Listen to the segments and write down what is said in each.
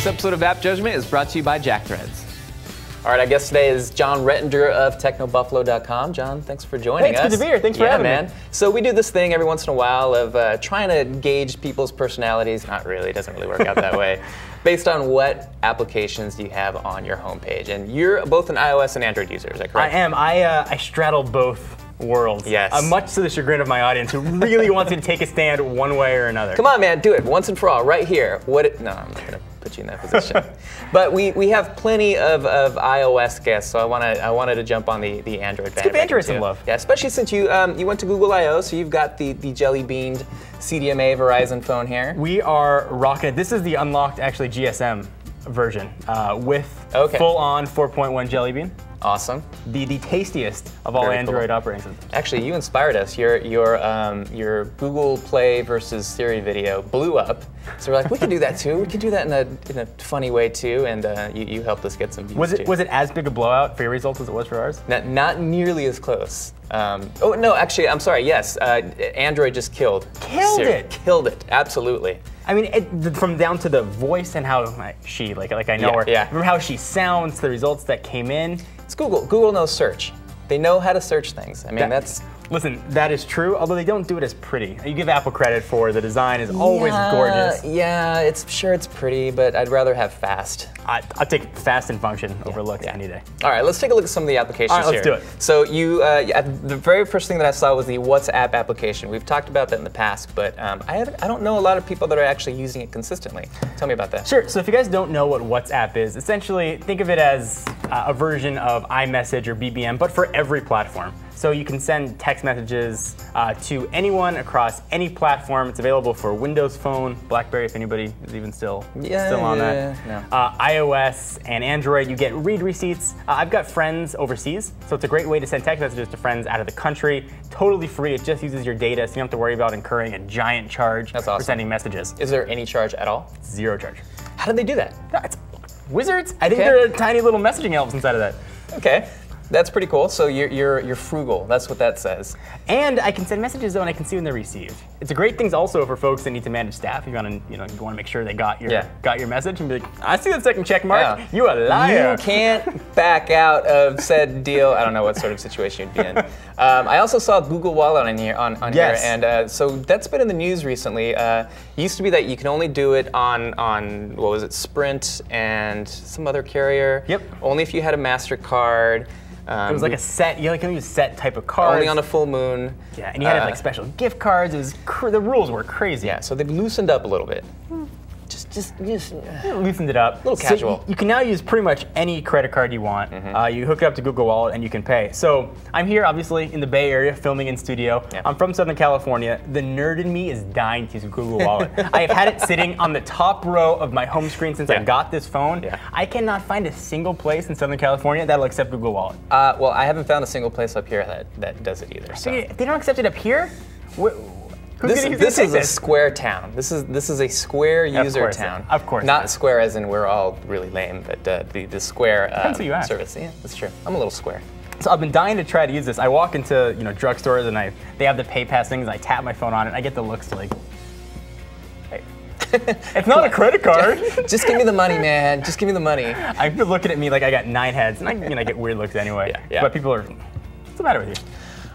This episode of App Judgment is brought to you by Jackthreads. All right, our guest today is Jon Rettinger of Technobuffalo.com. Jon, thanks for joining us. Good to be here. Thanks for having me. So we do this thing every once in a while of trying to gauge people's personalities. Not really, it doesn't really work out that way. Based on what applications you have on your homepage. And you're both an iOS and Android user, is that correct? I am. I straddle both worlds. Yes. Much to the chagrin of my audience, who really wants me to take a stand one way or another. Come on, man, do it once and for all, right here. No, I'm not gonna put you in that position. But we have plenty of iOS guests, so I wanted to jump on the Android bandwagon. Let's give Android some love. Yeah, especially since you went to Google I/O, so you've got the jelly beaned CDMA Verizon phone here. We are rocking it. This is the unlocked, actually, GSM version with full-on 4.1 Jelly Bean. Awesome. The tastiest of all Android operating systems. Actually, you inspired us. Your Google Play versus Siri video blew up. So we're like, we can do that too. We can do that in a funny way too. And you helped us get some views too. Was it as big a blowout for your results as it was for ours? Not nearly as close. Oh no, actually, I'm sorry. Yes, Android just killed Siri. Killed it. Absolutely. I mean, from down to the voice and how I know her. Yeah. Remember how she sounds, the results that came in. It's Google. Google knows search. They know how to search things. I mean, that's. Listen, that is true, although they don't do it as pretty. You give Apple credit for the design is always gorgeous. Yeah, it's pretty, but I'd rather have fast. I'll take fast and function over looks any day. All right, let's take a look at some of the applications here. All right, let's do it. So the very first thing that I saw was the WhatsApp application. We've talked about that in the past, but I don't know a lot of people that are actually using it consistently. Tell me about that. Sure, so if you guys don't know what WhatsApp is, essentially think of it as a version of iMessage or BBM, but for every platform. So you can send text messages to anyone across any platform. It's available for Windows Phone, BlackBerry, if anybody is even still on that. No. iOS and Android, you get read receipts. I've got friends overseas, so it's a great way to send text messages to friends out of the country. Totally free, it just uses your data, so you don't have to worry about incurring a giant charge for sending messages. Is there any charge at all? Zero charge. How did they do that? It's wizards. I think there are tiny little messaging elves inside of that. Okay. That's pretty cool. So you're frugal. That's what that says. And I can send messages though, and I can see when they're received. It's a great thing also for folks that need to manage staff. You want to make sure they got your message and be like, I see that second check mark. Yeah. You a liar. You can't back out of said deal. I don't know what sort of situation you'd be in. I also saw Google Wallet on here, and so that's been in the news recently. It used to be that you can only do it on what was it, Sprint and some other carrier. Yep. Only if you had a MasterCard. It was like a set, you can use set type of cards. Only on a full moon. Yeah, and you had like special gift cards. It was the rules were crazy. Yeah, so they've loosened up a little bit. Just loosened it up. A little casual. So you can now use pretty much any credit card you want. You hook it up to Google Wallet and you can pay. So I'm here, obviously, in the Bay Area, filming in studio. Yeah. I'm from Southern California. The nerd in me is dying to use Google Wallet. I have had it sitting on the top row of my home screen since I got this phone. Yeah. I cannot find a single place in Southern California that'll accept Google Wallet. Well, I haven't found a single place up here that does it either. So. They don't accept it up here? This is a Square town. This is a Square user town. Of course. Not Square as in we're all really lame, but the Square service. Yeah, that's true. I'm a little Square. So I've been dying to try to use this. I walk into drugstores and they have the pay pass things. I tap my phone on it. I get the looks like, hey, it's not a credit card. Just give me the money, man. Just give me the money. I've been looking at me like I got 9 heads, and I get weird looks anyway. Yeah. But people are, what's the matter with you?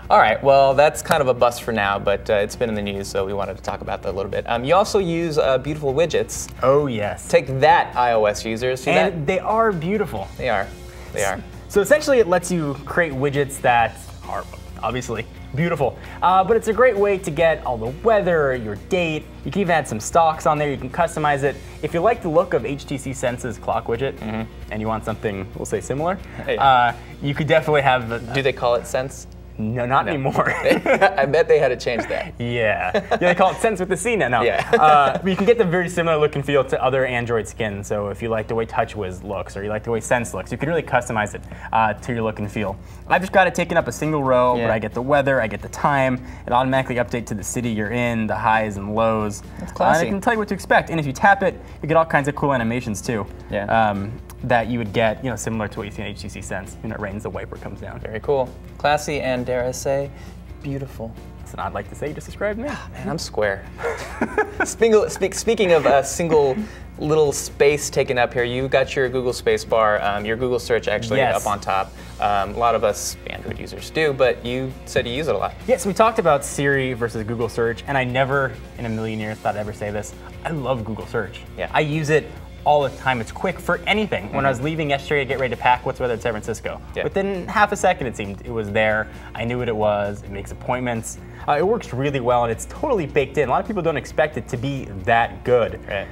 All right, well, that's kind of a bust for now, but it's been in the news, so we wanted to talk about that a little bit. You also use beautiful widgets. Oh, yes. Take that, iOS users. See that? And they are beautiful. They are. They are. So essentially, it lets you create widgets that are obviously beautiful, but it's a great way to get all the weather, your date. You can even add some stocks on there. You can customize it. If you like the look of HTC Sense's clock widget, and you want something, we'll say similar, you could definitely have. Do they call it Sense? No, not anymore. I bet they had to change that. Yeah, they call it Sense with the C now. No. Yeah. But you can get the very similar look and feel to other Android skins. So if you like the way TouchWiz looks or you like the way Sense looks, you can really customize it to your look and feel. I've just got it taken up a single row, but I get the weather, I get the time. It automatically updates to the city you're in, the highs and lows. That's classy. And it can tell you what to expect. And if you tap it, you get all kinds of cool animations too. Yeah. That you would get, similar to what you see in HTC Sense. When it rains, the wiper comes down. Very cool. Classy and, dare I say, beautiful. That's what I'd like to say. You just described me. Man, I'm Square. Speaking of single little space taken up here. You got your Google space bar, your Google search actually up on top. A lot of us Android users do, but you said you use it a lot. Yes, we talked about Siri versus Google search, and I never in a million years thought I'd ever say this. I love Google search. Yeah. I use it all the time. It's quick for anything. When I was leaving yesterday to get ready to pack, what's the weather in San Francisco? Yeah. Within half a second, it seemed, it was there. I knew what it was. It makes appointments. It works really well, and it's totally baked in. A lot of people don't expect it to be that good. Right.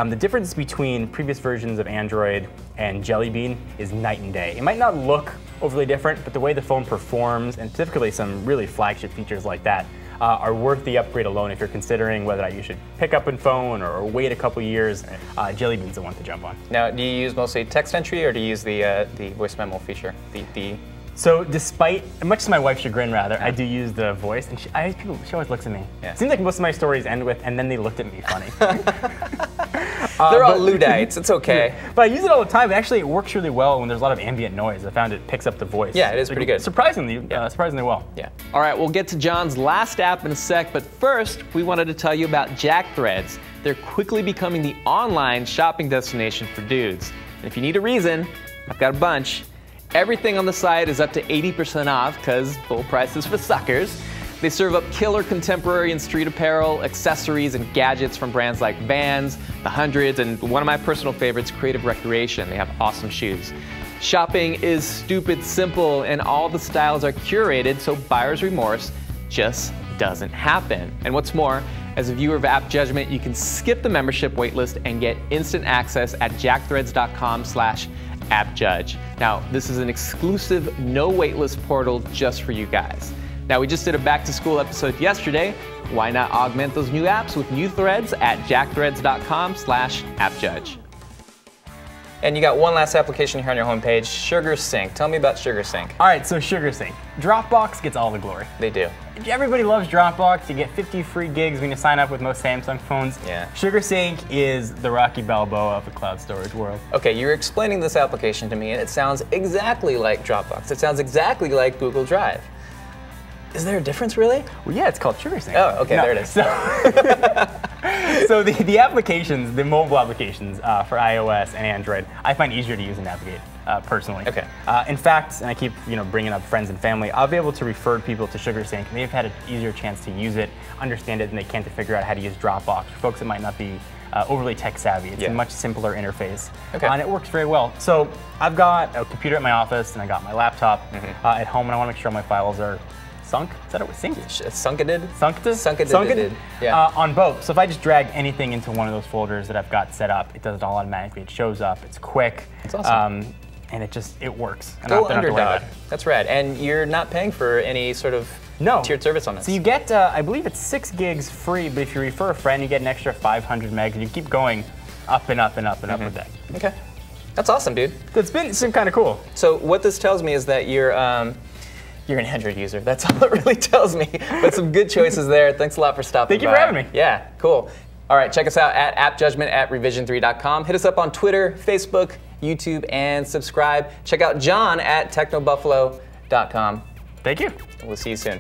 The difference between previous versions of Android and Jelly Bean is night and day. It might not look overly different, but the way the phone performs, and specifically some really flagship features like that, are worth the upgrade alone if you're considering whether or not you should pick up a phone or wait a couple years. Jelly Bean's the one to jump on. Now, do you use mostly text entry, or do you use the voice memo feature? So despite, much to my wife's chagrin rather, I do use the voice, and she always looks at me. Yeah. It seems like most of my stories end with, and then they looked at me funny. They're all Luddites, it's okay. But I use it all the time. Actually, it works really well when there's a lot of ambient noise. I found it picks up the voice. Yeah, it is pretty good. Surprisingly well. Yeah. All right, we'll get to Jon's last app in a sec, but first, we wanted to tell you about JackThreads. They're quickly becoming the online shopping destination for dudes. And if you need a reason, I've got a bunch. Everything on the site is up to 80% off, because full prices for suckers. They serve up killer contemporary and street apparel, accessories, and gadgets from brands like Vans, The Hundreds, and one of my personal favorites, Creative Recreation. They have awesome shoes. Shopping is stupid simple, and all the styles are curated, so buyer's remorse just doesn't happen. And what's more, as a viewer of App Judgment, you can skip the membership waitlist and get instant access at jackthreads.com/appjudge. Now, this is an exclusive no waitlist portal just for you guys. Now, we just did a back-to-school episode yesterday. Why not augment those new apps with new threads at jackthreads.com/appjudge. And you got one last application here on your homepage, Sugarsync. Tell me about Sugarsync. All right, so Sugarsync. Dropbox gets all the glory. They do. Everybody loves Dropbox. You get 50 free gigs when you sign up with most Samsung phones. Yeah. Sugarsync is the Rocky Balboa of the cloud storage world. Okay, you're explaining this application to me, and it sounds exactly like Dropbox. It sounds exactly like Google Drive. Is there a difference, really? Well, yeah, it's called Sugarsync. Oh, okay, there it is. So the applications, the mobile applications for iOS and Android, I find easier to use and navigate personally. Okay. In fact, and I keep bringing up friends and family, I'll be able to refer people to Sugarsync, and they've had an easier chance to use it, understand it, than they can to figure out how to use Dropbox. For folks that might not be overly tech savvy, it's a much simpler interface, and it works very well. So I've got a computer at my office, and I got my laptop at home, and I want to make sure all my files are sunk? Is that what it's synced? Sunketed? Yeah. On both. So if I just drag anything into one of those folders that I've got set up, it does it all automatically. It shows up. It's quick. That's awesome. And it works. Go Underdog. That's rad. And you're not paying for any sort of tiered service on this. So you get, I believe it's 6 gigs free, but if you refer a friend, you get an extra 500 megs, and you keep going up and up and up and up with that. Okay. That's awesome, dude. It's been kind of cool. So what this tells me is that you're an Android user. That's all it really tells me. But some good choices there. Thanks a lot for stopping by. Thank you for having me. Yeah, cool. All right, check us out at appjudgment at revision3.com. Hit us up on Twitter, Facebook, YouTube, and subscribe. Check out Jon at technobuffalo.com. Thank you. We'll see you soon.